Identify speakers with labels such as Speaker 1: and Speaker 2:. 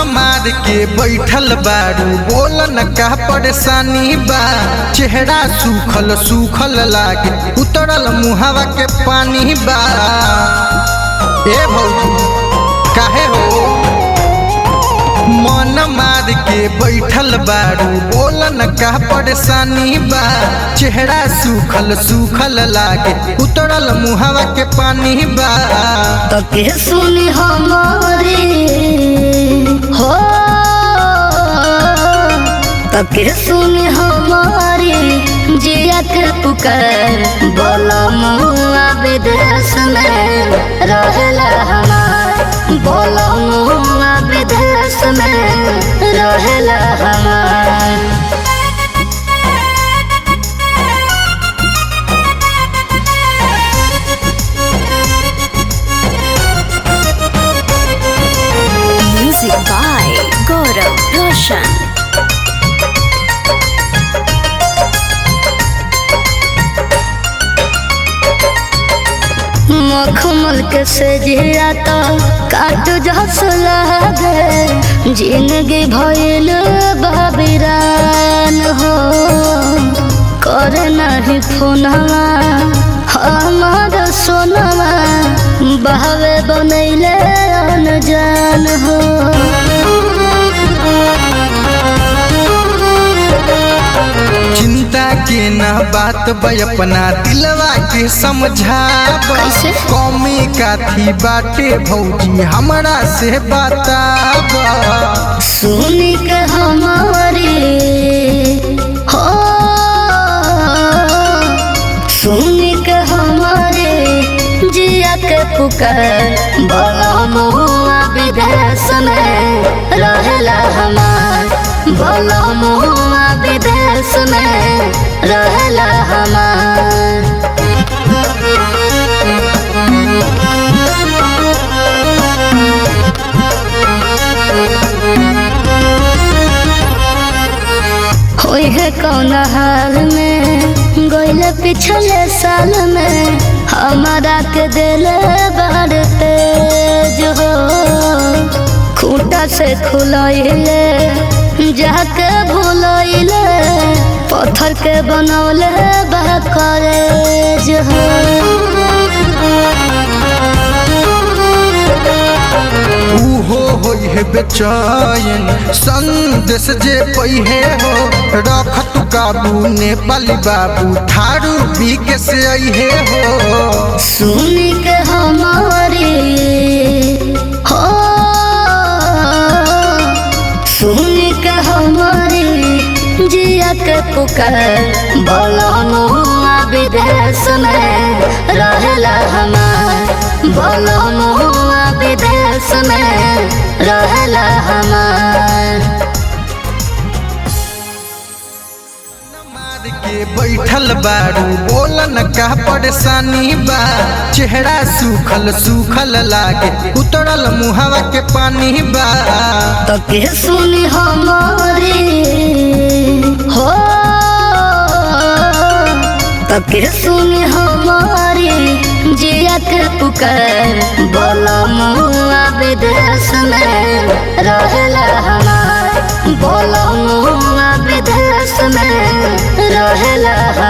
Speaker 1: मार के बैठल बारू बोलन का परेशानी बा। चेहरा सूखल सूखल लागे उतरल मुहावा के पानी बा। ए भौजी काहे हो मन मार के बैठल बारू बोलन का परेशानी बा। चेहरा सूखल सूखल लागे उतरल मुहावा के पानी बा।
Speaker 2: तो के सुनी हमारी हो तो के सुनी हमारी जिया के पुकार बोला मुआ विदेश में रहेला हमार। बोला मुआ विदेश में रहेला हमार।
Speaker 3: Music by Gaurav Roshan.
Speaker 2: मखमल के सजिया तो काट जस लागे जिंदगी भइल बाबिरान हो। करे नहीं फोनवा हमार सोनवा बहवे बनैले अनजान हो।
Speaker 1: चिंता के न बात अपना दिलवा के समझाब।
Speaker 2: कैसे?
Speaker 1: कौमी काथी बाटे भौजी हमरा से बताब।
Speaker 2: सुनी के हमारी हो सुनी के हमारे जिया के पुकार बोला मुआ विदेश में रहेला हमार। बोला मुआ विदेश में रहेला हमार। होई है कौन हाल में गइल पिछले साल में हमारा के दिल बड़ तेज हो। खूंटा से खुलैले जाके भूलैले पत्थर के बनौले बकरेज हो।
Speaker 1: उहो होई है बेचैन संदेश जे पहिए हो। रख तू काबू नेपाली बाबू थारू पी के से अइहे हो।
Speaker 2: सुनी के हमारी हो सुनी के हमारी जिया के पुकार बोला मुआ विदेश में रहेला हमार। बोला मुआ विदेश में रहेला हमार।
Speaker 1: मार के बैठल बारू बोलन का परेशानी बा। चेहरा सूखल सूखल लागे उतरल मुहावा के पानी बा।
Speaker 2: तो के सुनी हमारी हो तो के सुनी हमारी जिया के पुकार बोला मुआ विदेश में रहेला हमार। बोला मुआ विदेश में रहेला हमार।